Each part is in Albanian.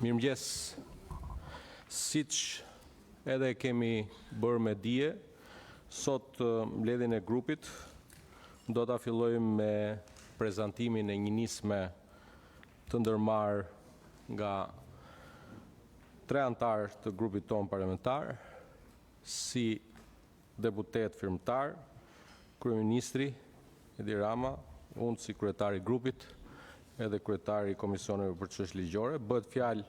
Mirëmëngjes. Siç edhe kemi bërë me dije, sot mbledhjen e grupit do ta fillojmë me prezantimin e një nisme të ndërmarrë nga 3 antarë të grupit tonë parlamentar, si deputet firmtar, kryeministri Edi Rama, unë si kryetari i grupit, edhe kryetari i Komisioneve për Çështje Ligjore. Bëhet fjalë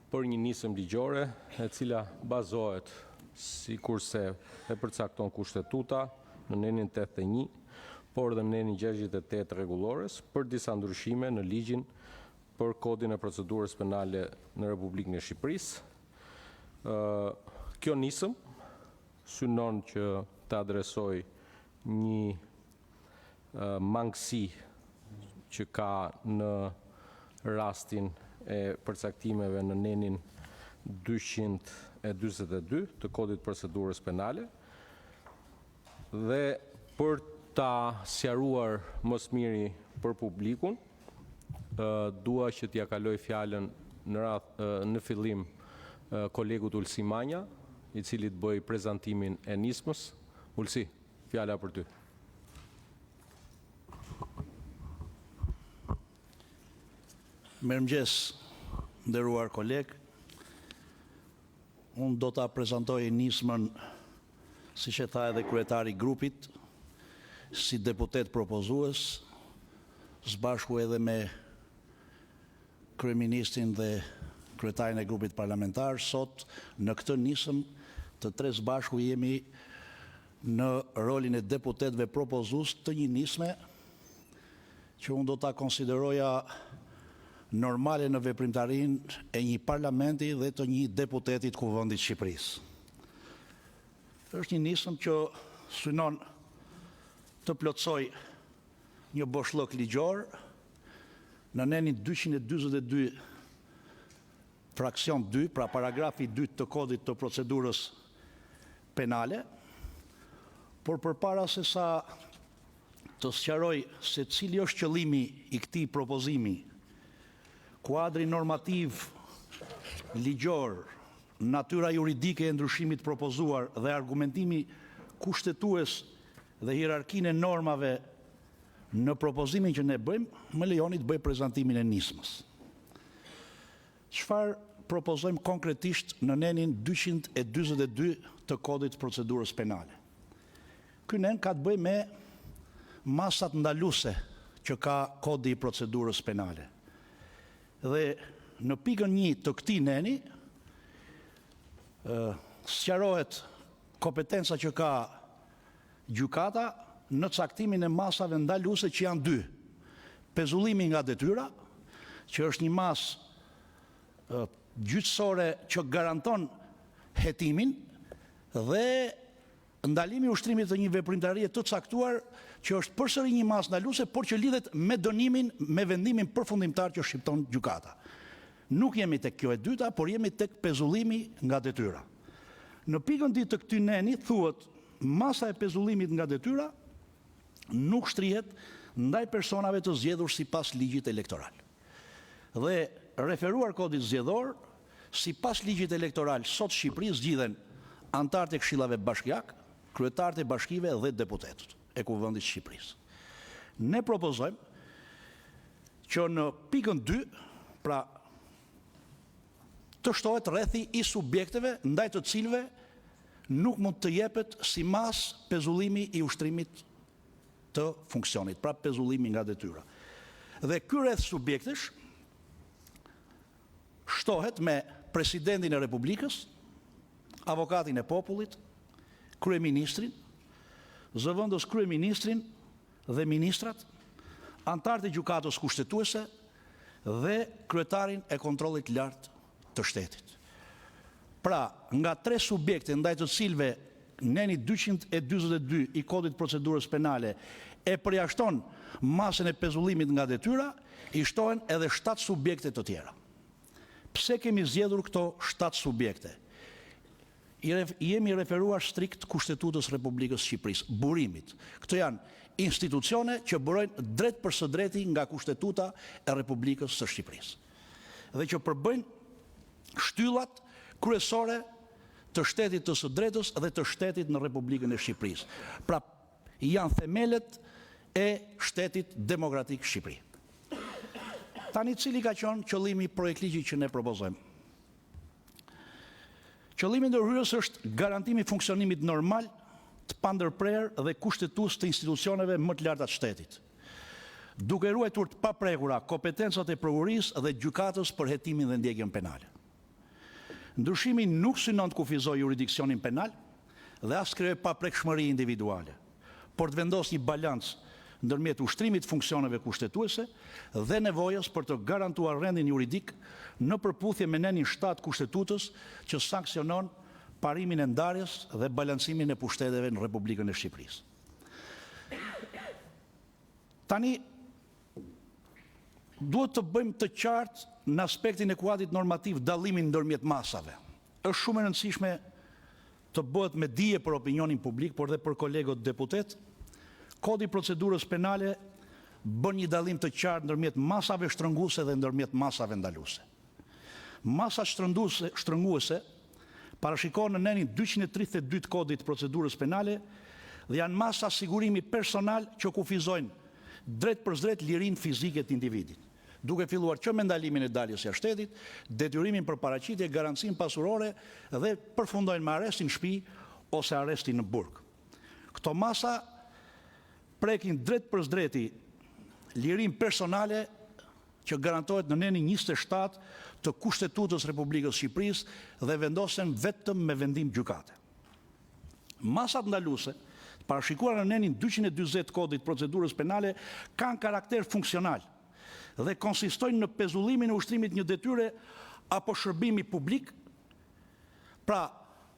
për një nismë ligjore e cila bazohet, sikurse e përcakton Kushtetuta në nenin 81, por dhe në nenin 68 rregullores, për disa ndryshime në ligjin për kodin e procedurës penale në Republikën e Shqipërisë. Kjo nisëm synon që të adresoj një mangësi që ka në rastin e përcaktimeve në nenin 242 të kodit procedurës penale dhe për ta sqaruar më së miri për publikun, dua që t'ia kaloj fjalën në fillim kolegut Ulsi Manja, i cili të bëj prezantimin e nismës. Ulsi, fjala për ty. Mirëmëngjes, nderuar koleg. Unë do ta prezantoj nismën, siç e tha edhe kryetari i grupit, si deputet propozues, së bashku edhe me kryeministrin dhe kryetarin e grupit parlamentar. Sot në këtë nisëm të tre së bashku jemi në rolin e deputetëve propozues të një nisme që unë do ta konsideroja normale në veprimtarinë e një parlamenti dhe të një deputetit Kuvendit Shqipërisë. Është një nisëm që synon të plotësoj një boshllëk ligjor në nenin 242 fraksion 2, pra paragrafi 2 të kodit të procedurës penale, por përpara se sa të sqaroj se cili është qëllimi i këtij propozimi, kuadri normativ, ligjor, natyra juridike e ndryshimit propozuar dhe argumentimi kushtetues dhe hierarkinë e normave në propozimin që ne bëjmë, më lejoni të bëj prezantimin e nismës. Çfarë propozojmë konkretisht në nenin 242 të kodit procedurës penale? Ky nen ka të bëjë me masat ndaluese që ka kodi i procedurës penale. Dhe në pikën 1 të këtij neni sqarohet kompetenca që ka gjykata në caktimin e masave ndaluese që janë 2. Pezullimi nga detyra, që është një masë gjyqësore që garanton hetimin, dhe ndalimi i ushtrimit të një veprimtarie të caktuar që është përsëri një masë ndaluese, por që lidhet me dënimin, me vendimin përfundimtar që shqipton gjykata. Nuk jemi tek kjo e dyta, por jemi tek pezullimi nga detyra. Në pikën 2 të këtij neni thuhet masa e pezullimit nga detyra nuk shtrihet ndaj personave të zgjedhur sipas ligjit elektoral. Dhe referuar kodit zgjedhor, sipas ligjit elektoral, sot në Shqipëri zgjidhen antarët e këshillave bashkiak, kryetarët e bashkive dhe deputetët e Kuvendit të Shqipërisë. Ne propozojmë që në pikën 2, pra të shtohet rrethi i subjekteve ndaj të cilëve nuk mund të jepet si mas pezullimi i ushtrimit të funksionit, pra pezullimi nga detyra. Dhe ky rreth subjektesh shtohet me presidentin e Republikës, avokatin e popullit, kryeministrin, zëvendës kryeministrin dhe ministrat, antarët e gjykatës kushtetuese dhe kryetarin e kontrollit lartë të shtetit. Pra, nga 3 subjekte ndaj të cilëve neni 242 i kodit procedurës penale e përjashton masën e pezullimit nga detyra, i shtohen edhe 7 subjekte të tjera. Pse kemi zgjedhur këto 7 subjekte? Jemi referuar strikt Kushtetutës Republikës Shqipërisë, burimit. Këto janë institucione që burojnë drejt për së drejti nga Kushtetuta e Republikës së Shqipërisë. Dhe që përbëjnë shtyllat kryesore të shtetit të së drejtës dhe të shtetit në Republikën e Shqipërisë. Pra, janë themelet e shtetit demokratik Shqipëri. Tani cili ka qenë qëllimi i projektligjit që ne propozojmë? Qëllimi i ndërhyrjes është garantimi i funksionimit normal, të pandërprerë dhe kushtetues të institucioneve më të larta të shtetit, duke ruajtur të paprekura kompetencat e prokurisë dhe gjykatës për hetimin dhe ndjekjen penale. Ndryshimi nuk synon të kufizojë jurisdiksionin penal dhe as krijojë paprekshmëri individuale, por të vendosë një balancë ndërmjet ushtrimit funksioneve kushtetuese dhe nevojës për të garantuar rendin juridik në përputhje me nenin 7 kushtetutës që sanksionon parimin e ndarjes dhe balancimin e pushteteve në Republikën e Shqipërisë. Tani, duhet të bëjmë të qartë në aspektin e kuadrit normativ dallimin ndërmjet masave. Është shumë e rëndësishme të bëhet me dije për opinionin publik, por dhe për kolegët deputet. Kodi i procedurës penale bën një dallim të qartë ndërmjet masave shtrënguese dhe ndërmjet masave ndaluese. Masa shtrënguese parashikohen në nenin 232 të kodit të procedurës penale dhe janë masa sigurimi personal që kufizojnë drejt për drejt lirinë fizike të individit, duke filluar që me ndalimin e daljes së shtetit, detyrimin për paraqitje, garancinë pasurore dhe përfundojnë me arrestin në shtëpi ose arrestin në burg. Këto masa prekin drejt për drejti lirinë personale që garantohet në nenin 27 të Kushtetutës Republikës Shqipërisë dhe vendosen vetëm me vendim gjykate. Masat ndaluese, parashikuara në nenin 240 kodit procedurës penale, kanë karakter funksional dhe konsistojnë në pezullimin e ushtrimit një detyre apo shërbimi publik. Pra,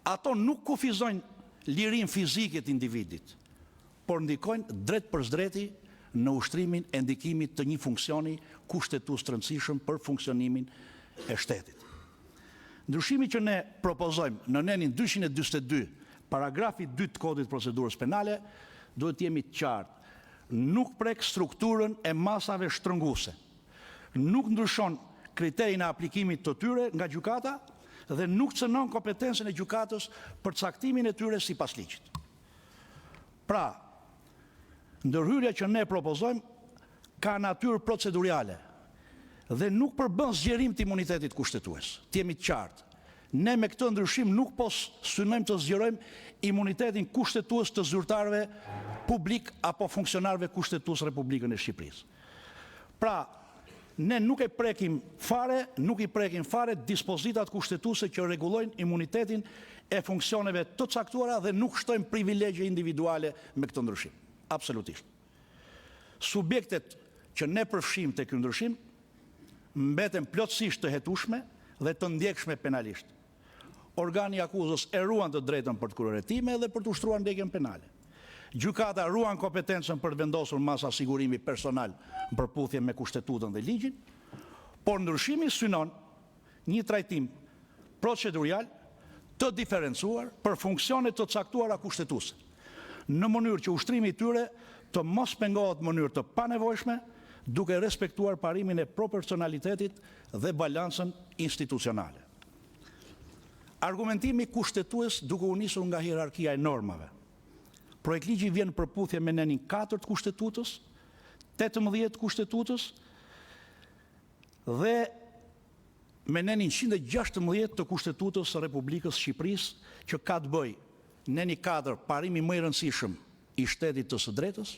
ato nuk kufizojnë lirinë fizike të individit, por ndikojnë drejt për drejti në ushtrimin e ndikimit të një funksioni kushtetues të rëndësishëm për funksionimin e shtetit. Ndryshimi që ne propozojmë në nenin 242, paragrafi 2 të kodit procedurës penale, duhet jemi të qartë. Nuk prek strukturën e masave shtrënguese. Nuk ndryshon kriterin e aplikimit të tyre nga gjykata dhe nuk cënon kompetencën e gjykatës për caktimin e tyre sipas ligjit. Pra, ndërhyrja që ne propozojmë ka natyrë procedurale dhe nuk përbën zgjerim të imunitetit kushtetues. Të jemi të qartë. Ne me këtë ndryshim nuk po synojmë të zgjerojmë imunitetin kushtetues të zyrtarëve publik apo funksionarëve kushtetues Republikën e Shqipërisë. Pra, ne nuk i prekim fare dispozitat kushtetuese që rregullojnë imunitetin e funksioneve të caktuara dhe nuk shtojmë privilegje individuale me këtë ndryshim. Absolutisht. Subjektet që ne përfshim të ky ndryshim mbeten plotësisht të hetueshme dhe të ndjekshme penalisht. Organi i akuzës e ruan të drejtën për të kryer hetime dhe për të ushtruar ndjekjen penale. Gjykata ruan kompetencën për të vendosur masa sigurimi personal në përputhje me kushtetutën dhe ligjin, por ndryshimi synon një trajtim procedurial të diferencuar për funksione të caktuara kushtetuese, në mënyrë që ushtrimi i tyre të mos pengohet në mënyrë të panevojshme, duke respektuar parimin e proporcionalitetit dhe balancën institucionale. Argumentimi kushtetues duke u nisur nga hierarkia e normave. Projektligji vjen në përputhje me nenin 4 të Kushtetutës, 18 të Kushtetutës dhe me nenin 116 të Kushtetutës së Republikës Shqipërisë, që ka të bëjë neni 4 parimi më i rëndësishëm i shtetit të së drejtës,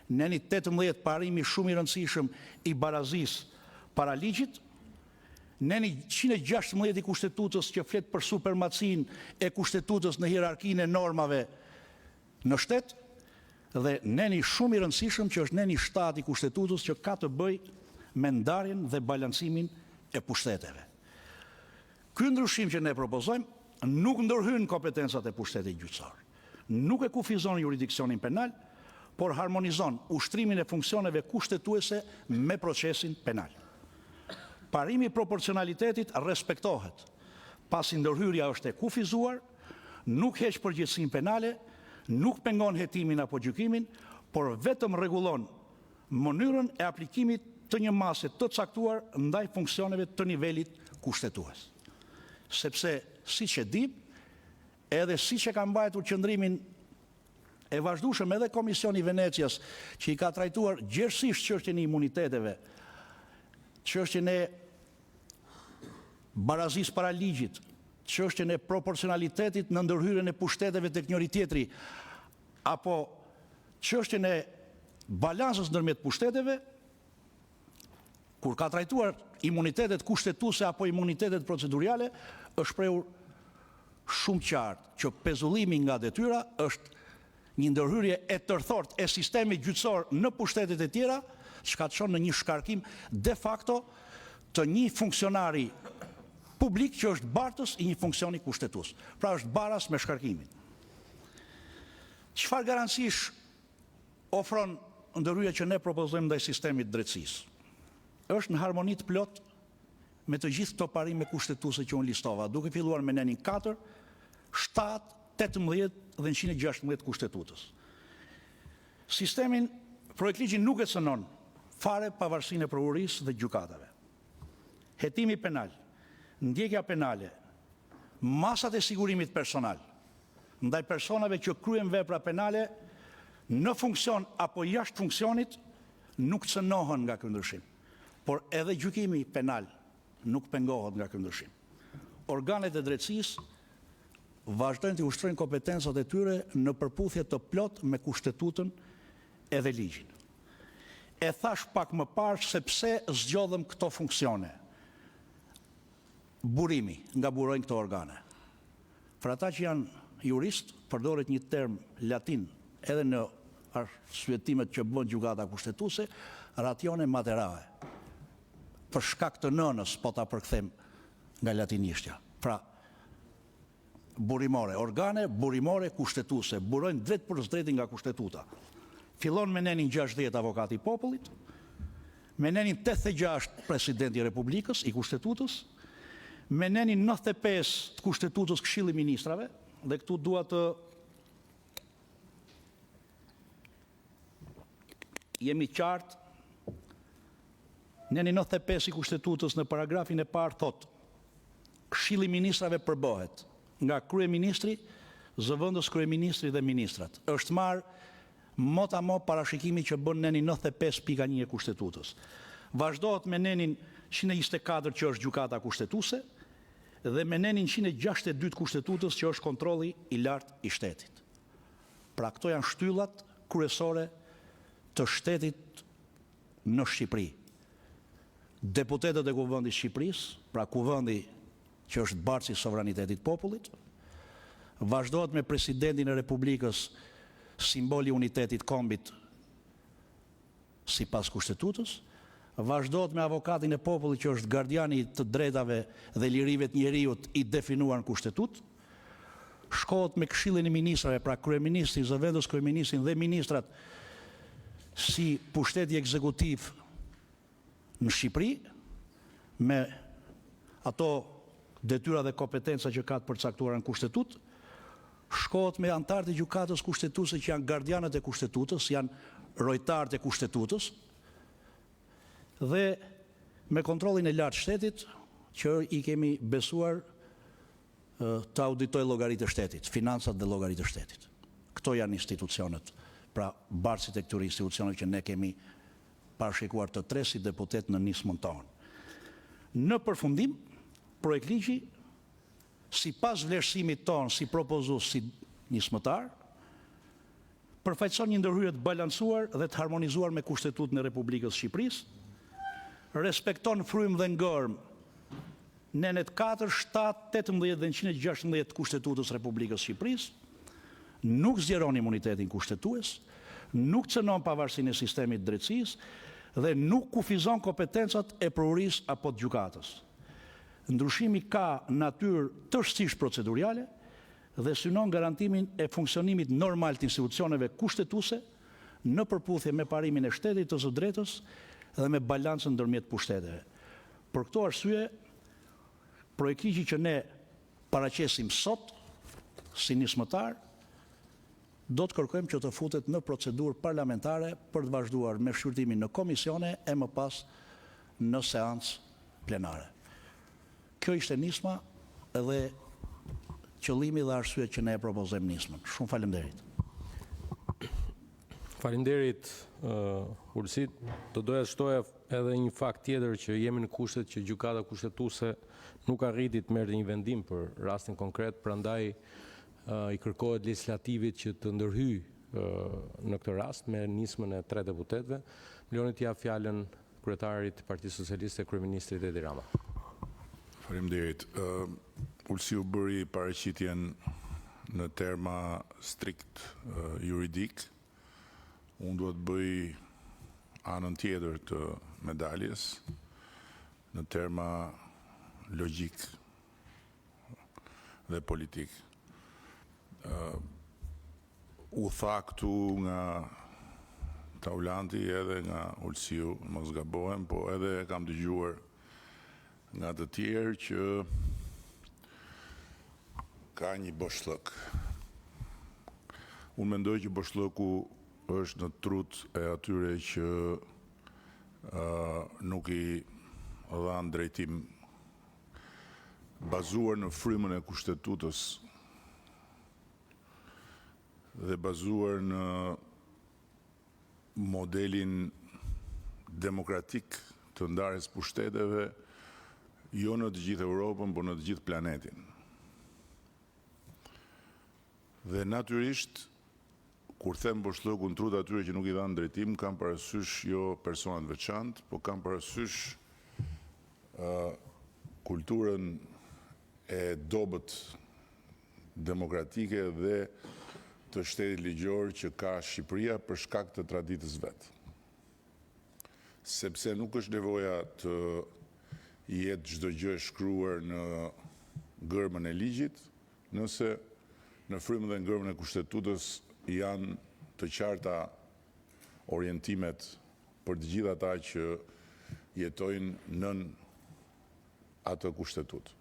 neni 18 parimi shumë i rëndësishëm i barazisë para ligjit, neni 116 i Kushtetutës që flet për supremacinë e Kushtetutës në hierarkinë e normave në shtet, dhe neni shumë i rëndësishëm që është neni 7 i Kushtetutës që ka të bëjë me ndarjen dhe balancimin e pushteteve. Ky ndryshim që ne propozojmë nuk ndërhyn kompetencat e pushtetit gjyqësor, nuk e kufizon jurisdiksionin penal, por harmonizon ushtrimin e funksioneve kushtetuese me procesin penal. Parimi i proporcionalitetit respektohet, pasi ndërhyrja është e kufizuar, nuk heq përgjegjësinë penale, nuk pengon hetimin apo gjykimin, por vetëm rregullon mënyrën e aplikimit të një mase të caktuar ndaj funksioneve të nivelit kushtetues. sepse siç e dim, edhe siç e ka mbajtur qëndrimin e vazhdueshëm edhe Komisioni i Venecias, që i ka trajtuar gjerësisht çështjen e imuniteteve, çështjen e barazisë para ligjit, çështjen e proporcionalitetit në ndërhyrjen e pushteteve tek njëri tjetri, apo çështjen e balancës ndërmjet pushteteve, kur ka trajtuar imunitetet kushtetuese apo imunitetet procedurale, është shprehur shumë qartë që pezullimi nga detyra është një ndërhyrje e tërthort e sistemit gjyqësor në pushtetet e tjera, çka çon në një shkarkim de facto të një funksionari publik që është bartës i një funksioni kushtetues. Pra është baras me shkarkimin. Çfarë garancish ofron ndërhyrja që ne propozojmë ndaj sistemit drejtësisë? Është në harmoni të plot me të gjithë këto parime kushtetuese që unë listova, duke filluar me nenin 4, 7, 18 dhe 116 kushtetutës. Sistemin projektligji nuk e cënon fare pavarësinë e prokurisë dhe gjykatave. Hetimi penal, ndjekja penale, masat e sigurimit personal ndaj personave që kryen vepra penale në funksion apo jashtë funksionit nuk cënohen nga ky ndryshim, por edhe gjykimi penal nuk pengohet nga ky ndryshim. Organet e drejtësisë vazhdojnë të ushtrojnë kompetencat e tyre në përputhje të plot me kushtetutën edhe ligjin. E thash pak më parë sepse zgjodhëm këto funksione. Burimi, nga burojnë këto organe. Për ata që janë jurist, përdoret një term latin edhe në arsyetimet që bën gjykata kushtetuese, ratione materae. Për shkak të nënës, po ta përkthem nga latinishtja. Pra, burimore, organe burimore kushtetuese, burojnë drejt për drejt nga kushtetuta. Fillon me nenin 60 avokati i popullit, me nenin 86 presidenti i Republikës, i kushtetutës, me nenin 95 të kushtetutës Këshilli i Ministrave, dhe këtu dua të jemi qartë, nenin 95 i kushtetutës në paragrafin e parë thot, Këshilli i Ministrave përbohet nga kryeministri, zëvendës kryeministri dhe ministrat. Është marrë motamo parashikimi që bën neni 95.1 e kushtetutës. Vazhdohet me nenin 124 që është gjykata kushtetuese dhe me nenin 162 të kushtetutës që është kontrolli i lartë i shtetit. Pra këto janë shtyllat kryesore të shtetit në Shqipëri. Deputetët e Kuvendit të Shqipërisë, pra kuvendi që është bartësi i sovranitetit popullit, vazhdohet me presidentin e Republikës, simboli i unitetit kombit sipas kushtetutës, vazhdohet me avokatin e popullit që është gardiani të drejtave dhe lirive të njeriut i definuar në kushtetutë, shkohet me Këshillin e Ministrave, pra kryeministrin, zëvendës kryeministrin dhe ministrat si pushteti ekzekutiv në Shqipëri, me ato detyra dhe kompetenca që ka të përcaktuara në kushtetutë, shkohet me antarët e gjykatës kushtetuese që janë gardianët e kustetutës, janë rojtarët e kustetutës, dhe me kontrollin e lartë shtetit që i kemi besuar të auditoj llogaritë e shtetit, financat dhe llogaritë e shtetit. Këto janë institucionet, pra bartësit e këtyre institucioneve që ne kemi parashikuar të tre si deputet në nismën tonë. Në përfundim, projektligji, sipas vlerësimit tonë si propozues si nismëtar, përfaqëson një ndërhyrje të balancuar dhe të harmonizuar me Kushtetutën e Republikës së Shqipërisë, respekton frymë dhe ngërm nenet 4, 7, 18 dhe 116 të Kushtetutës së Republikës së Shqipërisë, nuk zgjeron imunitetin kushtetues, nuk cënon pavarësinë e sistemit të drejtësisë dhe nuk kufizon kompetencat e prokurisë apo të gjykatës. Ndryshimi ka natyrë tërësisht procedurale dhe synon garantimin e funksionimit normal të institucioneve kushtetuese në përputhje me parimin e shtetit të së drejtës dhe me balancën ndërmjet pushteteve. Për këto arsye, projektligji që ne paraqesim sot si nismëtar, do të kërkojmë që të futet në procedurë parlamentare për të vazhduar me shqyrtimin në komisione e më pas në seancë plenare. Kjo ishte nisma edhe qëllimi dhe arsyet që ne e propozojmë nismën. Shumë faleminderit. Faleminderit, Ulësit. Do doja të shtoja edhe një fakt tjetër që jemi në kushtet që gjykata kushtetuese nuk arriti të merrte një vendim për rastin konkret, prandaj i kërkohet legislativit që të ndërhyjë në këtë rast me nismën e 3 deputetëve. Mloni t'jap fjalën kryetarit të Partisë Socialiste, kryeministrit Edi Rama. Faleminderit. Ulësiu bëri paraqitjen në terma strikt juridik. Unë duhet bëj anën tjetër të medaljes në terma logjik dhe politik. U tha këtu nga Taulanti edhe nga Ulësiu, mos gabohem, po edhe kam dëgjuar nga të tjerë që ka një boshllëk. Unë mendoj që boshllëku është në trut e atyre që nuk i dhanë drejtim bazuar në frymën e kushtetutës dhe bazuar në modelin demokratik të ndarjes pushteteve, jo në të gjithë Europën, por në të gjithë planetin. Dhe natyrisht, kur them boshllëku në trut atyre që nuk i dhanë drejtim, kam parasysh jo personat veçantë, po kam parasysh kulturën e dobët demokratike dhe të shtetit ligjor që ka Shqipëria për shkak të traditës vet. Sepse nuk është nevoja të jetë çdo gjë e shkruar në gërmën e ligjit, nëse në frymën dhe ngërmën e kushtetutës janë të qarta orientimet për të gjithë ata që jetojnë nën atë kushtetutë.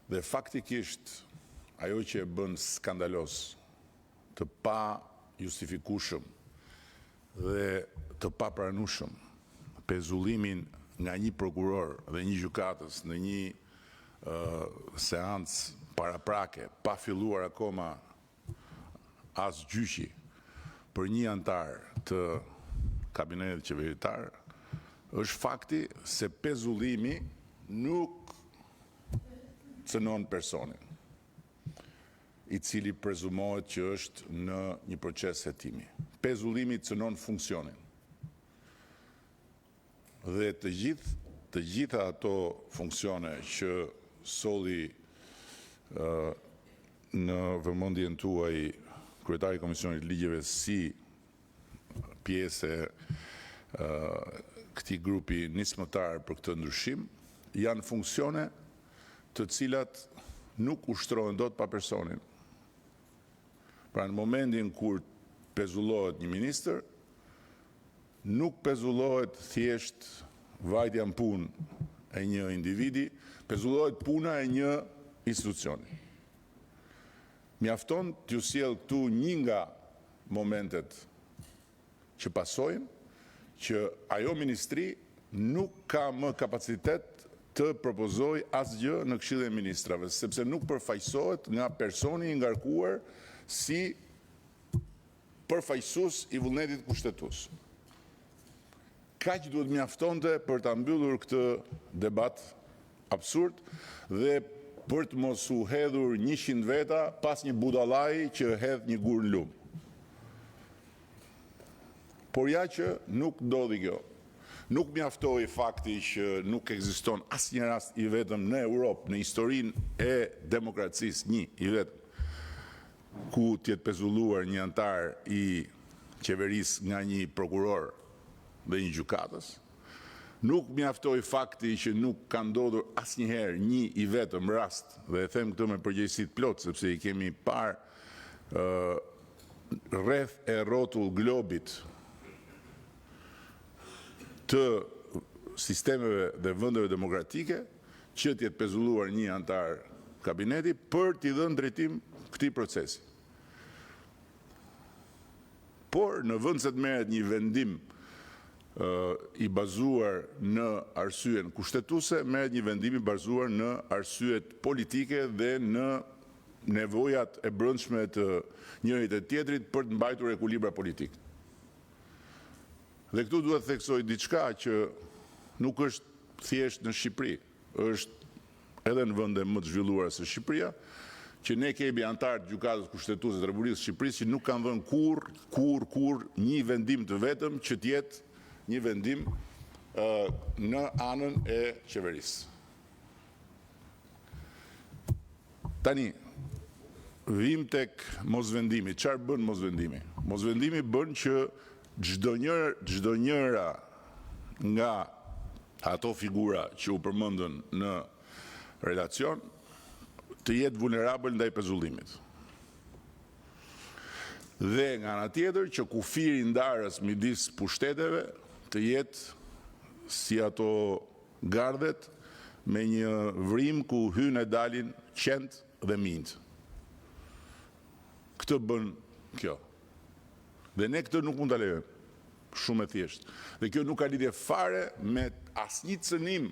Dhe faktikisht ajo që e bën skandalos, të pa justifikueshëm dhe të pa pranueshëm pezullimin nga një prokuror dhe një gjykatës në një seancë paraprake, pa filluar akoma as gjyqi për një antar të kabinetit qeveritar, është fakti se pezullimi nuk cënon personin, i cili prezumohet që është në një proces hetimi. Pezullimi cënon funksionin. Dhe të gjitha ato funksione që solli në vëmendjen tuaj kryetari i Komisionit Ligjeve si pjesë e këtij grupi nismëtar për këtë ndryshim, janë funksione të cilat nuk ushtrohen dot pa personin. Pra në momentin kur pezullohet një ministër, nuk pezullohet thjesht vajtja në punë e një individi, pezullohet puna e një institucioni. Mjafton t'ju sjell këtu një nga momentet që pasojnë, që ajo ministri nuk ka më kapacitet të propozoj asgjë në Këshillin e Ministrave, sepse nuk përfaqësohet nga personi i ngarkuar si përfaqësues i vullnetit kushtetues. Kaq duhet mjaftonte për ta mbyllur këtë debat absurd dhe për të mos u hedhur 100 veta pas një budallai që hedh një gur në lum. Por ja që nuk ndodhi kjo. Nuk mjaftoi fakti që nuk ekziston asnjë rast i vetëm në Europë, në historinë e demokracisë, një i vetëm, ku t'jetë pezulluar një antar i qeverisë nga një prokuror dhe një gjykatës. Nuk mjaftoi fakti që nuk ka ndodhur asnjëherë një i vetëm rast, dhe e them këtë me përgjegjësi të plotë, sepse i kemi parë rreth e rrotull globit të sistemeve dhe vendeve demokratike, që t'jetë pezulluar një antar kabineti për t'i dhënë drejtim këtij procesi. Por në vend se të merret një vendim i bazuar në arsyen kushtetuese, merret një vendim i bazuar në arsyet politike dhe në nevojat e brendshme të njërit e tjetrit për të mbajtur ekuilibra politik. Dhe këtu duhet theksoj diçka që nuk është thjesht në Shqipëri, është edhe në vende më të zhvilluara se Shqipëria, që ne kemi antarë të gjykatës kushtetuese të Republikës së Shqipërisë që nuk kanë dhënë kur një vendim të vetëm që të jetë një vendim në anën e qeverisë. Tani, vim tek mosvendimi. Çfarë bën mosvendimi? Mosvendimi bën që çdo njëra nga ato figura që u përmendën në relacion të jetë vulnerabël ndaj pezullimit. Dhe nga ana tjetër që kufiri ndarës midis pushteteve të jetë si ato gardet me një vrim ku hyn e dalin qend dhe mint. Këtë bën kjo. Dhe ne këtë nuk mund ta lejojmë. Shumë e thjeshtë. Dhe kjo nuk ka lidhje fare me asnjë cënim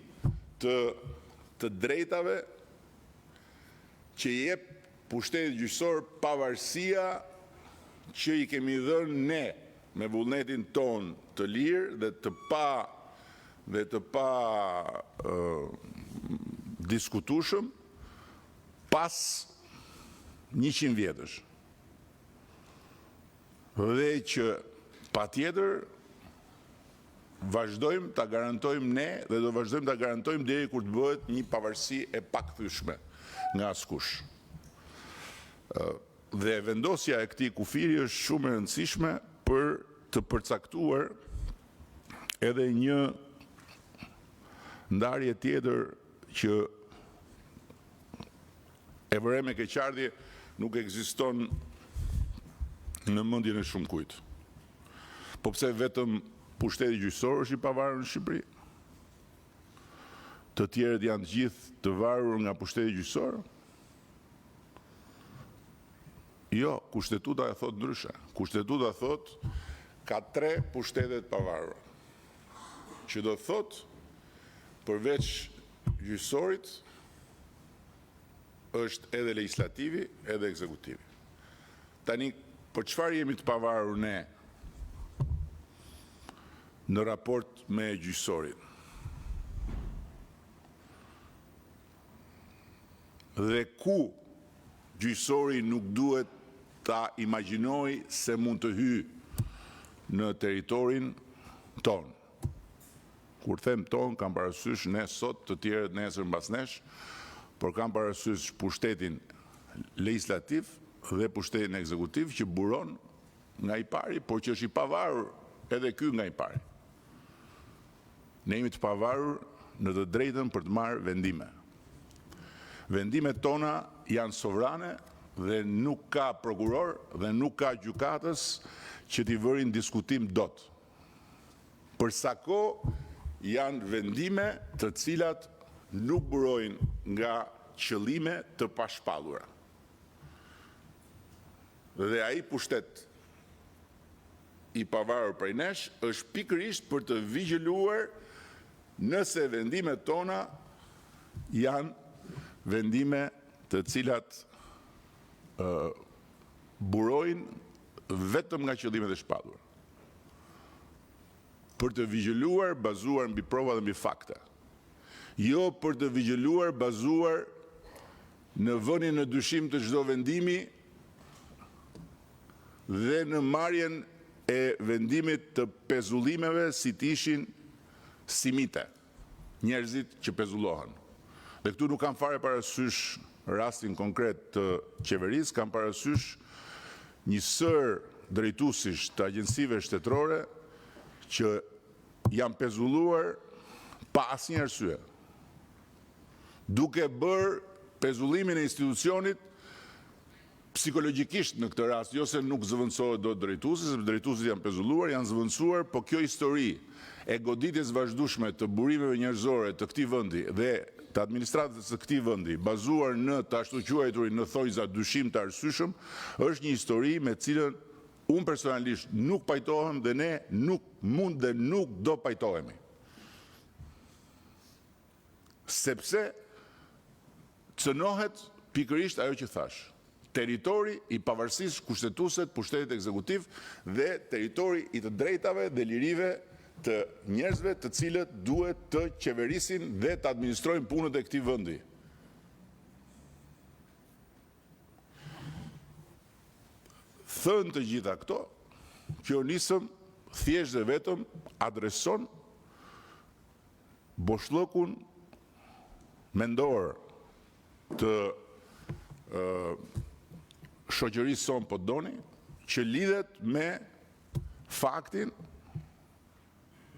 të drejtave që jep pushtetit gjyqësor pavarësia që i kemi dhënë ne me vullnetin ton të lirë dhe të pa diskutueshëm pas 100 vjetësh. Dhe që patjetër vazhdojmë ta garantojmë ne dhe do vazhdojmë ta garantojmë deri kur të bëhet një pavarësi e pakthyeshme nga askush. Dhe vendosja e këtij kufiri është shumë e rëndësishme për të përcaktuar edhe një ndarje tjetër që e vëre me keqardhje nuk ekziston në mendjen e shumë kujt. Po pse vetëm pushteti gjyqësor është i pavarur në Shqipëri? Të tjerët janë gjithë të varur nga pushteti gjyqësor? Jo, kushtetuta e thot ndryshe. Kushtetuta thot ka 3 pushtete të pavarura. Që do thot përveç gjyqësorit është edhe legislativi, edhe ekzekutivi. Tani, për çfarë jemi të pavarur ne në raport me gjyqësorin? Dhe ku gjyqësori nuk duhet ta imagjinoj se mund të hyjë në territorin ton. Kur them ton, kam parasysh ne sot, të tjerët nesër mbas nesh, por kam parasysh pushtetin legislativ dhe pushtetin ekzekutiv që buron nga i pari, por që është i pavarur edhe ky nga i pari. Ne jemi të pavarur në të drejtën për të marrë vendime. Vendimet tona janë sovrane dhe nuk ka prokuror dhe nuk ka gjykatës që t'i vërin diskutim dot. Për sa kohë janë vendime të cilat nuk burojnë nga qëllime të pashpallura. Dhe ai pushtet i pavarur prej nesh është pikërisht për të vigjiluar nëse vendimet tona janë vendime të cilat burojnë vetëm nga qëllimet e shpallura. Për të vigjiluar bazuar mbi prova dhe mbi fakte. Jo për të vigjiluar bazuar në vënien në dyshim të çdo vendimi dhe në marrjen e vendimit të pezullimeve si të ishin simite, njerëzit që pezullohen. Dhe këtu nuk kam fare parasysh rastin konkret të qeverisë, kam parasysh një sër drejtuesish të agjensive shtetërore që janë pezulluar pa asnjë arsye. Duke bërë pezullimin e institucionit psikologjikisht në këtë rast, jo se nuk zëvendësohet dot drejtuesi, sepse drejtuesit janë pezulluar, janë zëvendësuar, po kjo histori e goditjes vazhdueshme të burimeve njerëzore të këtij vendi dhe të administratës së këtij vendi, bazuar në të ashtu quajturin në thojza dyshim të arsyeshëm, është një histori me cilën Unë personalisht nuk pajtohem dhe ne nuk mund dhe nuk do pajtohemi. Sepse cënohet pikërisht ajo që thash. Territori i pavarësisë kushtetuese të pushtetit ekzekutiv dhe territori i të drejtave dhe lirive të njerëzve të cilët duhet të qeverisin dhe të administrojnë punët e këtij vendi. Thënë të gjitha këto, kjo nisëm thjesht dhe vetëm adreson boshllëkun mendor të shoqërisë son po doni, që lidhet me faktin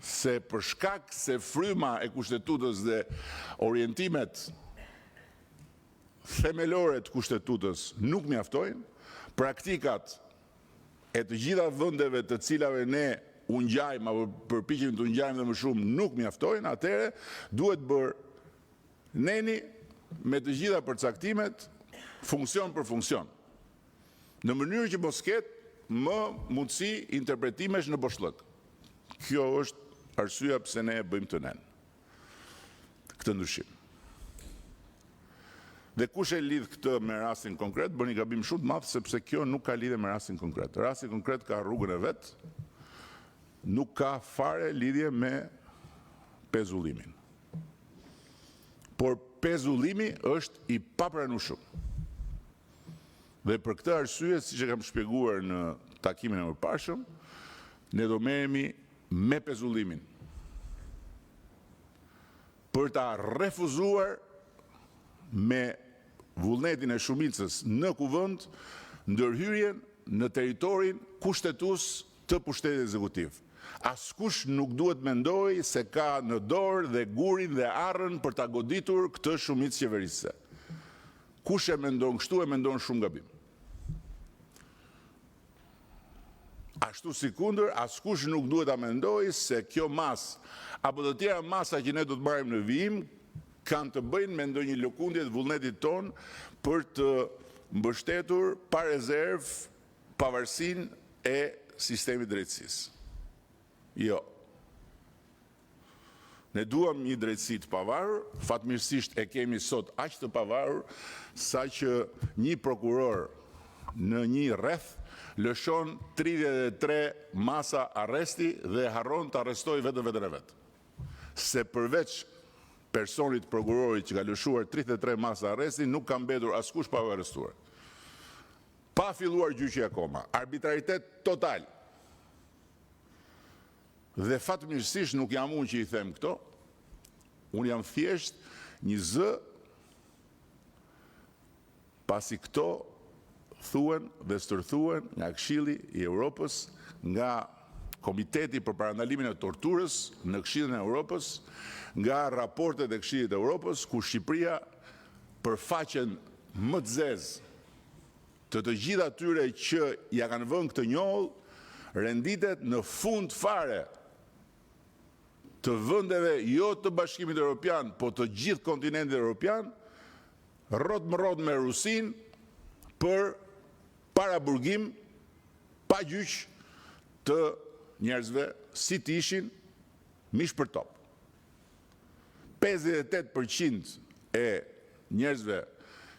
se për shkak se fryma e kushtetutës dhe orientimet themelore të kushtetutës nuk mjaftojnë, praktikat e të gjitha vendeve të cilave ne u ngjajmë apo përpiqemi të ngjajmë dhe më shumë nuk mjaftojnë, atëherë duhet bërë neni me të gjitha përcaktimet funksion për funksion. Në mënyrë që mos ketë më mundësi interpretimesh në boshllëk. Kjo është arsyeja pse ne e bëjmë të nenë këtë ndryshim. Dhe kush e lidh këtë me rastin konkret, bën një gabim shumë të madh sepse kjo nuk ka lidhje me rastin konkret. Rasti konkret ka rrugën e vet, nuk ka fare lidhje me pezullimin. Por pezullimi është i papranueshëm. Dhe për këtë arsye, siç e kam shpjeguar në takimin e mëparshëm, ne do merremi me pezullimin për ta refuzuar me vullnetin e shumicës në kuvend ndërhyrjen në territorin kushtetues të pushtetit ekzekutiv. Askush nuk duhet mendoj se ka në dorë dhe gurin dhe arrën për ta goditur këtë shumicë qeverisëse. Kush e mendon kështu e mendon shumë gabim. Ashtu sikundër, askush nuk duhet ta mendoj se kjo masë apo të tjera masa që ne do të marrim në vijim kanë të bëjnë me ndonjë lëkundje të vullnetit ton për të mbështetur pa rezervë pavarësinë e sistemit drejtësisë. Jo. Ne duam një drejtësi të pavarur, fatmirësisht e kemi sot aq të pavarur sa që një prokuror në një rreth lëshon 33 masa arresti dhe harron të arrestojë vetën e vet. Se përveç personit prokurorit që ka lëshuar 33 masa arresti, nuk ka mbetur askush pa u arrestuar. Pa filluar gjyqja akoma, arbitraritet total. Dhe fatmirësisht nuk jam unë që i them këto, unë jam thjesht një zë, pasi këto thuen dhe stërthuen nga Këshilli i Europës, nga Komiteti për parandalimin e torturës në Këshillin e Europës, nga raportet e Këshillit të Europës, ku Shqipëria për faqen më të zezë të gjitha atyre që ja kanë vënë këtë njoll, renditet në fund fare të vendeve jo të Bashkimit Evropian, po të gjithë kontinentit evropian, rrot më rrot me Rusin për paraburgim pa gjyq të njerëzve si të ishin mish për top. 58% e njerëzve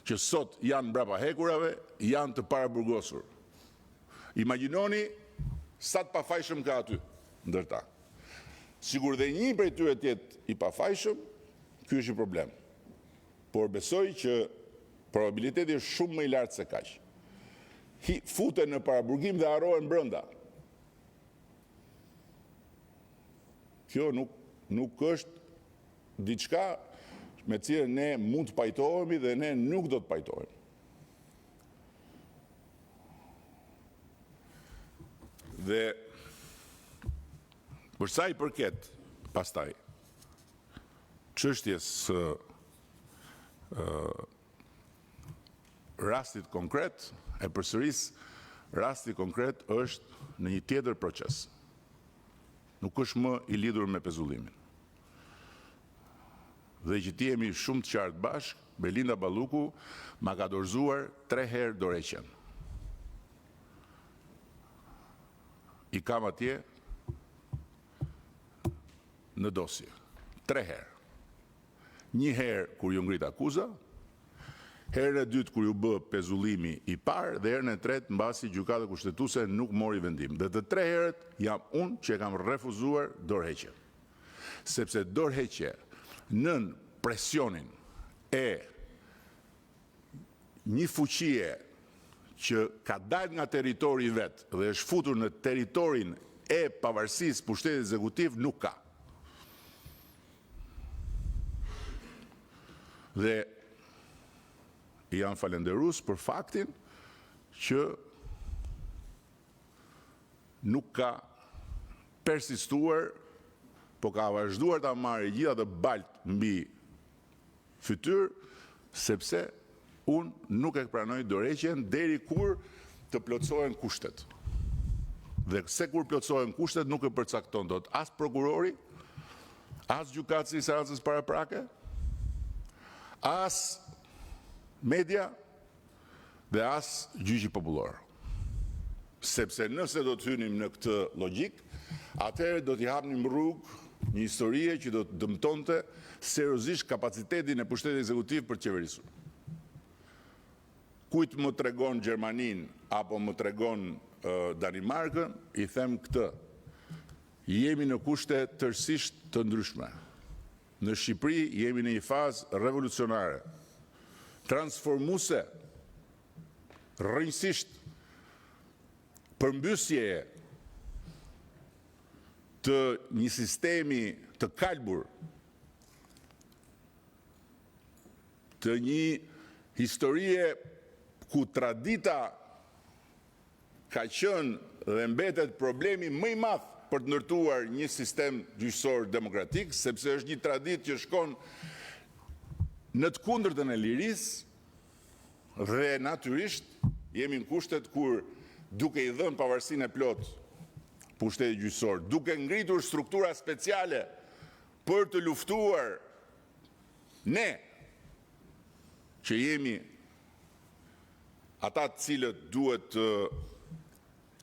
që sot janë mbrapa hekurave janë të paraburgosur. Imagjinoni sa të pafajshëm ka aty ndërta. Sigur dhe një prej tyre të jetë i pafajshëm, ky është një problem. Por besoj që probabiliteti është shumë më i lartë se kaq. Futen në paraburgim dhe harrohen brenda. Kjo nuk është diçka me cilën ne mund të pajtohemi dhe ne nuk do të pajtohemi. Dhe për sa i përket pastaj çështjes së rastit konkret, e përsëris, rasti konkret është në një tjetër proces. Nuk është më i lidhur me pezullimin. Dhe që ti jemi shumë të qartë bashkë, Belinda Balluku ma ka dorëzuar 3 herë dorëheqjen. i kam atje në dosje. 3 herë. Një herë kur ju ngrit akuza, herën e dytë kur ju bë pezullimi i parë dhe herën e tretë mbasi gjykata kushtetuese nuk mori vendim. Dhe të 3 herët jam unë që e kam refuzuar dorëheqjen. Sepse dorëheqje nën presionin e një fuqie që ka dalë nga territori i vet dhe është futur në territorin e pavarësisë pushtetit ekzekutiv nuk ka. Dhe jam falenderues për faktin që nuk ka persistuar, po ka vazhduar ta marrë gjitha të balt mbi fytyrë, sepse unë nuk e pranoj dorëheqjen deri kur të plotësohen kushtet. Dhe se kur plotësohen kushtet nuk e përcakton dot as prokurori, as gjykatësi i seancës paraprake, as media dhe as gjyqi popullor. Sepse nëse do të hynim në këtë logjik, atëherë do t'i hapnim rrugë një historie që do të dëmtonte seriozisht kapacitetin e pushtetit ekzekutiv për të qeverisur. Kujt më tregon Gjermaninë apo më tregon Danimarkën, i them këtë. Jemi në kushte tërësisht të ndryshme. Në Shqipëri jemi në një fazë revolucionare, transformuese, rrënjësisht përmbysje të një sistemi të kalbur, të një historie ku tradita ka qenë dhe mbetet problemi më i madh për të ndërtuar një sistem gjyqësor demokratik, sepse është një traditë që shkon në të kundërtën e lirisë dhe natyrisht jemi në kushtet kur duke i dhënë pavarësinë e plot pushtetit gjyqësor, duke ngritur struktura speciale për të luftuar ne që jemi ata të cilët duhet të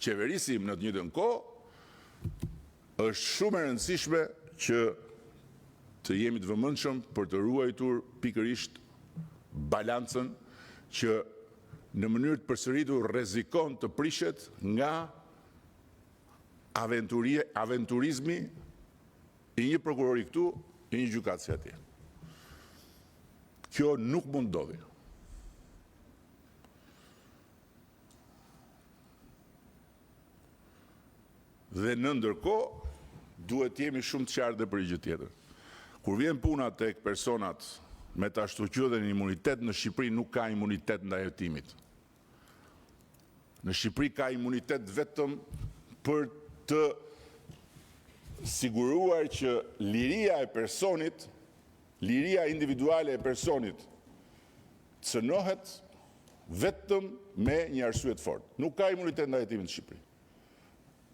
qeverisim në të njëjtën kohë, është shumë e rëndësishme që të jemi të vëmendshëm për të ruajtur pikërisht balancën që në mënyrë të përsëritur rrezikon të prishet nga aventurizmi i një prokurori këtu, i një gjykatësi atje. Kjo nuk mund ndodhi. Dhe në ndërkohë, duhet jemi shumë të qartë dhe për një gjë tjetër. Kur vjen puna tek personat me ta shtuqyer në imunitet, në Shqipëri nuk ka imunitet ndaj hetimit. Në Shqipëri ka imunitet vetëm për të siguruar që liria e personit, liria individuale e personit cënohet vetëm me një arsye të fortë. Nuk ka imunitet ndaj hetimit në Shqipëri.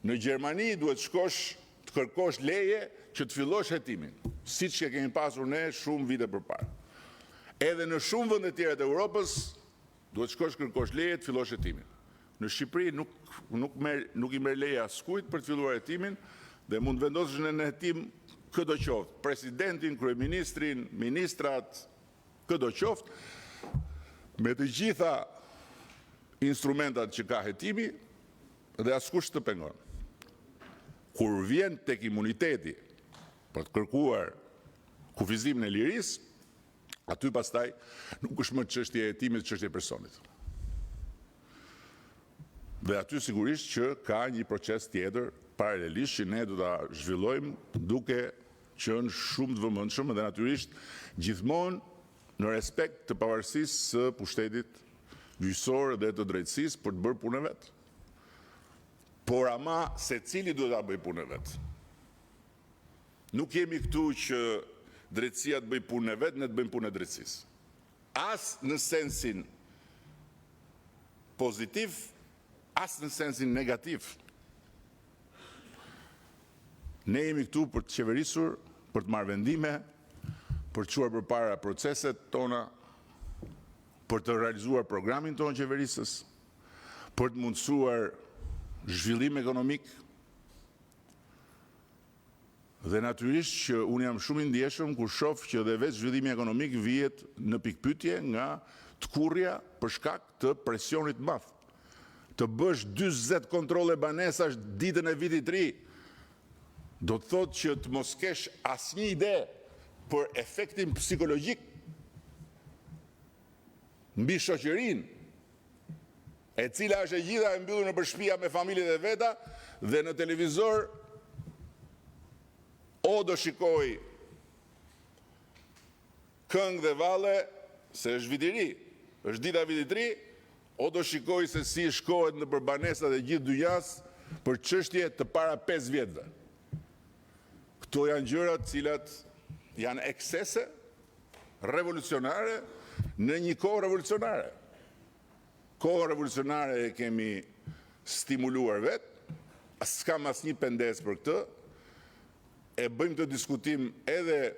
Në Gjermani duhet shkosh të kërkosh leje që të fillosh hetimin, siç e kemi pasur ne shumë vite përpara. Edhe në shumë vende tjera të Evropës duhet shkosh kërkosh leje të fillosh hetimin. Në Shqipëri nuk i merr leje askujt për të filluar hetimin dhe mund vendosësh në hetim çdo qoftë, presidentin, kryeministrin, ministrat, çdo qoftë, me të gjitha instrumentat që ka hetimi dhe askush të pengon. Kur vjen tek imuniteti për të kërkuar kufizimin e lirisë, aty pastaj nuk është më çështje e hetimit, çështje e personit. Dhe aty sigurisht që ka një proces tjetër paralelisht që ne do ta zhvillojmë duke qenë shumë të vëmendshëm dhe natyrisht gjithmonë në respekt të pavarësisë së pushtetit gjyqësor dhe të drejtësisë për të bërë punën e vet. Por ama secili duhet ta bëj punën e vet. Nuk jemi këtu që drejtësia të bëj punën e vet, ne të bëjmë punën e drejtësisë. As në sensin pozitiv, as në sensin negativ. Ne jemi këtu për të qeverisur, për të marrë vendime, për të çuar përpara proceset tona, për të realizuar programin tonë qeverisës, për të mundësuar zhvillim ekonomik, Dhe natyrisht që unë jam shumë i ndjeshëm kur shoh që dhe vetë zhvillimi ekonomik vihet në pikpyetje nga tkurrja për shkak të presionit të madh. Të bësh 40 kontrolle banesash ditën e vitit të ri, do të thotë që të mos kesh asnjë ide për efektin psikologjik mbi shoqërinë, e cila është e gjitha e mbyllur nëpër shtëpia me familjet e veta dhe në televizor o do shikoj këngë dhe valle se është vit i ri, është dita e vitit të ri, o do shikoj se si shkohet nëpër banesat e gjithë dyqas për çështje të para 5 vjetëve. Këto janë gjëra të cilat janë eksese revolucionare në një kohë revolucionare. Kohë revolucionare e kemi stimuluar vetë, s'kam asnjë pendes për këtë, e bëjmë të diskutim edhe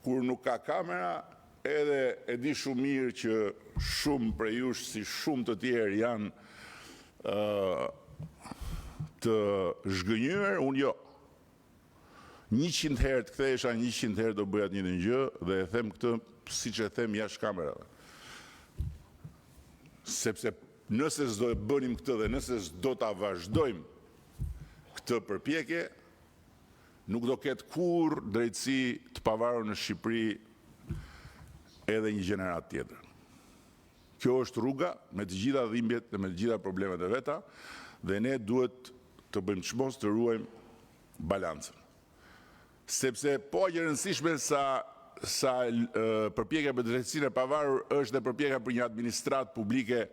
kur nuk ka kamera, edhe e di shumë mirë që shumë prej jush si shumë të tjerë janë të zhgënjur, unë jo. 100 herë të kthehesha, 100 herë do bëja të njëjtën gjë dhe e them këtë siç e them jashtë kamerave. Sepse nëse s'do e bënim këtë dhe nëse s'do ta vazhdojmë këtë përpjekje, nuk do ketë kur drejtësi të pavarur në Shqipëri edhe një gjenerat tjetër. Kjo është rruga me të gjitha dhimbjet dhe me të gjitha problemet e veta dhe ne duhet të bëjmë çmos të ruajmë balancën. Sepse po e rëndësishme sa përpjekja për drejtësinë e pavarur është dhe përpjekja për një administratë publike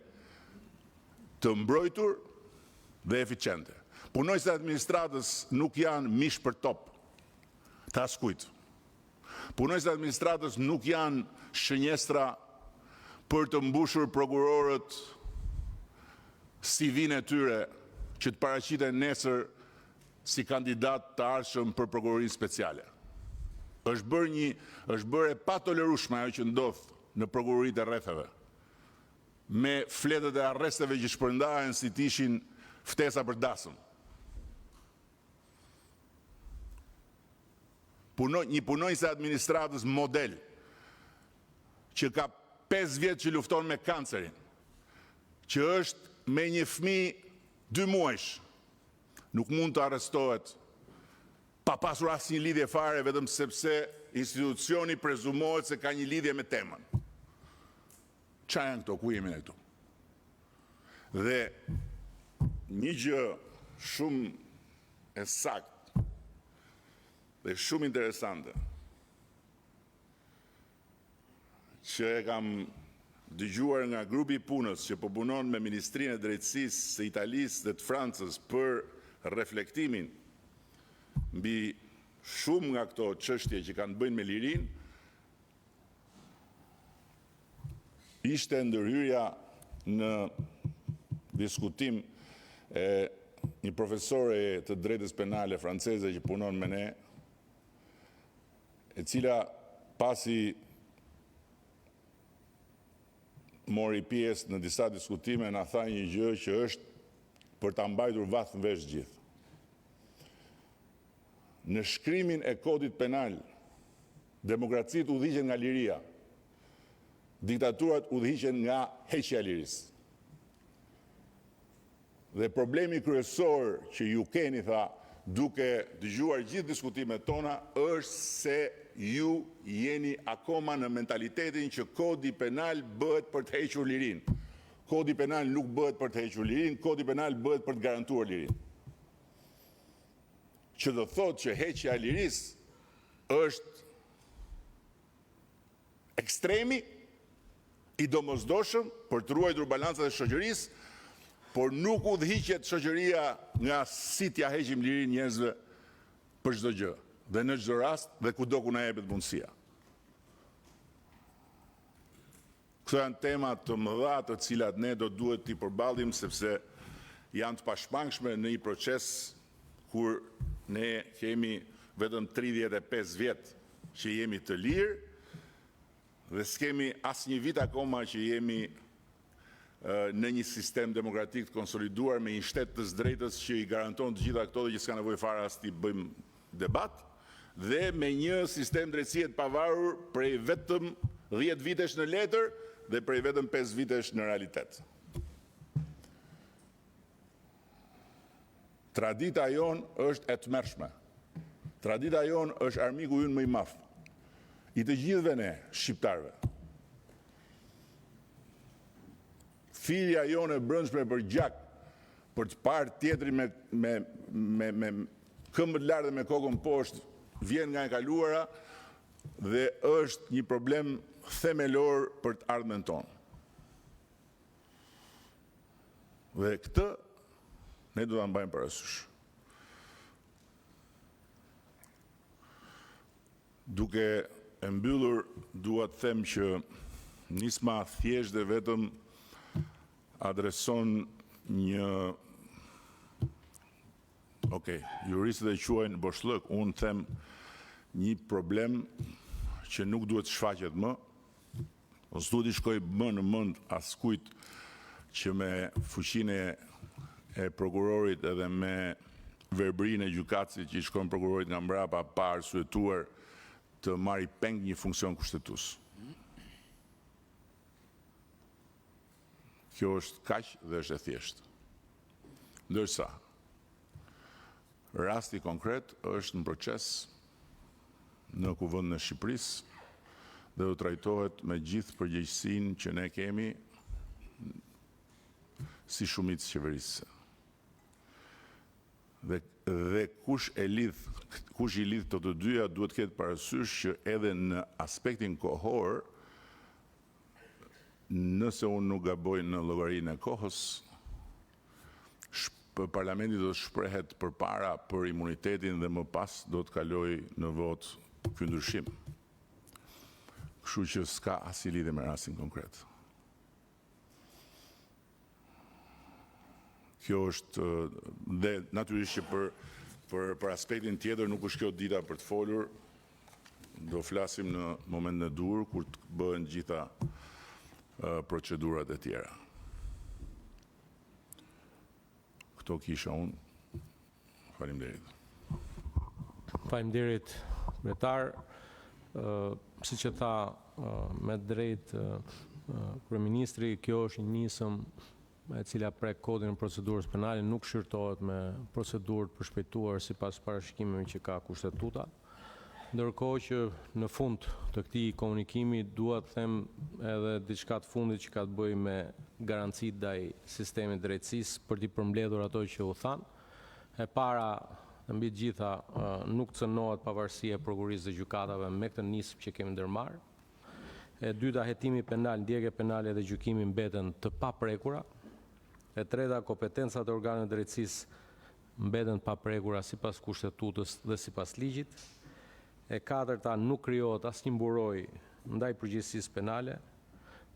të mbrojtur dhe eficiente. Punojësit e administratës nuk janë mish për top të askujt. Punojësit e administratës nuk janë shënjestra për të mbushur prokurorët CV-n e tyre që të paraqiten nesër si kandidat të ardhshëm për prokurorinë speciale. Është bërë e patolerueshme ajo që ndodh në prokuroritë e rrethave, me fletët e arresteve që shpërndahen si të ishin ftesa për dasëm. Një punojës e administratës model që ka 5 vjetë që lufton me kancerin, që është me një fëmijë 2 muajsh, nuk mund të arrestohet pa pasur asnjë lidhje fare vetëm sepse institucioni prezumohet se ka një lidhje me temën. Çfarë janë këto? Ku jemi ne këtu? Dhe një gjë shumë e saktë dhe shumë interesante që e kam dëgjuar nga grupi i punës që po punon me Ministrinë e Drejtësisë së Italisë dhe të Francës për reflektimin mbi shumë nga këto çështje që kanë bëjnë me lirinë, ishte ndërhyrja në diskutim e një profesore të drejtës penale franceze që punon me ne, e cila pasi mori pjesë në disa diskutime na tha një gjë që është për ta mbajtur vath në vesh gjithë. Në shkrimin e kodit penal, demokracitë udhëhiqen nga liria, diktaturat udhëhiqen nga heqja e lirisë. Dhe problemi kryesor që ju keni, tha, duke dëgjuar gjithë diskutimet tona, është se ju jeni akoma në mentalitetin që kodi penal bëhet për të hequr lirinë. Kodi penal nuk bëhet për të hequr lirinë, kodi penal bëhet për të garantuar lirinë. Që do thotë që heqja e lirisë është ekstremi i domosdoshëm për të ruajtur balancat e shoqërisë, por nuk udhëhiqet shoqëria nga si t'ja heqim lirinë njerëzve për çdo gjë, dhe në çdo rast dhe kudo ku na jepet mundësia. Këto janë tema të mëdha të cilat ne do duhet t'i përballim sepse janë të pashmangshme në një proces kur ne kemi vetëm 35 vjet që jemi të lirë dhe s'kemi asnjë vit akoma që jemi në një sistem demokratik të konsoliduar me një shtet të drejtës që i garanton të gjitha këto dhe që s'ka nevojë fare as t'i bëjmë debat, dhe me një sistem drejtësie të pavarur prej vetëm 10 vitesh në letër dhe prej vetëm 5 vitesh në realitet. Tradita jonë është e tmerrshme. Tradita jonë është armiku ynë më i madh i të gjithëve ne, shqiptarëve. Filja jonë e brendshme për gjak, për të parë tjetrin me këmbë të lartë dhe me kokën poshtë, vjen nga e kaluara dhe është një problem themelor për të ardhmen tonë. Dhe këtë ne do ta mbajmë parasysh. Duke e mbyllur, dua të them që nisma thjesht dhe vetëm adreson një juristët e quajnë boshllëk, unë them një problem që nuk duhet shfaqet më, ose duhet i shkoj më në mend askujt që me fuqinë e prokurorit edhe me verbrinë e gjykatësit që i shkon prokurorit nga mbrapa pa arsyetuar të marrë peng një funksion kushtetues. Kjo është kaq dhe është e thjeshtë. Ndërsa rasti konkret është në proces në Kuvendin e Shqipërisë dhe do trajtohet me gjithë përgjegjësinë që ne kemi si shumicë qeverisëse. Dhe kush i lidh të dyja duhet të ketë parasysh që edhe në aspektin kohor, nëse unë nuk gaboj në llogarinë e kohës, Parlamenti do të shprehet përpara për imunitetin dhe më pas do të kaloj në vot ky ndryshim. Kështu që s'ka asnjë lidhje me rastin konkret. Kjo është dhe natyrisht që për aspektin tjetër nuk është kjo dita për të folur. Do flasim në momentin e dur kur të bëhen gjitha procedurat e tjera. Këto kisha unë. Faleminderit. Faleminderit, Betar. Siç e tha me drejt kryeministri, kjo është një nisëm e cila prek kodin e procedurës penale, nuk shqyrtohet me procedurë të përshpejtuar sipas parashikimeve që ka kushtetuta. Ndërkohë që në fund të këtij komunikimi dua të them edhe diçka të fundit që ka të bëjë me garancitë ndaj sistemit të drejtësisë për t'i përmbledhur ato që u thanë. E para, mbi të gjitha, nuk cënohet pavarësia e prokurisë dhe gjykatave me këtë nismë që kemi ndërmarrë. E dyta, hetimi penal, ndjekja penale dhe gjykimi mbeten të paprekura. E treta, kompetencat e organeve të drejtësisë mbeten të paprekura sipas kushtetutës dhe sipas ligjit. E katërta, nuk krijohet asnjë mburoj ndaj përgjegjësisë penale.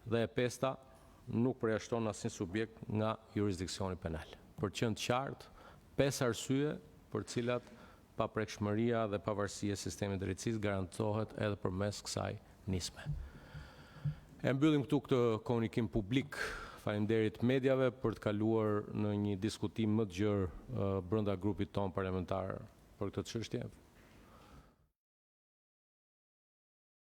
Dhe e pesta, nuk përjashton asnjë subjekt nga jurisdiksioni penal. Për të qenë të qartë, 5 arsye për cilat paprekshmëria dhe pavarësia e sistemit të drejtësisë garantohet edhe përmes kësaj nisme. E mbyllim këtu këtë komunikim publik. Faleminderit mediave për të kaluar në një diskutim më të gjerë brenda grupit ton parlamentar për këtë çështje.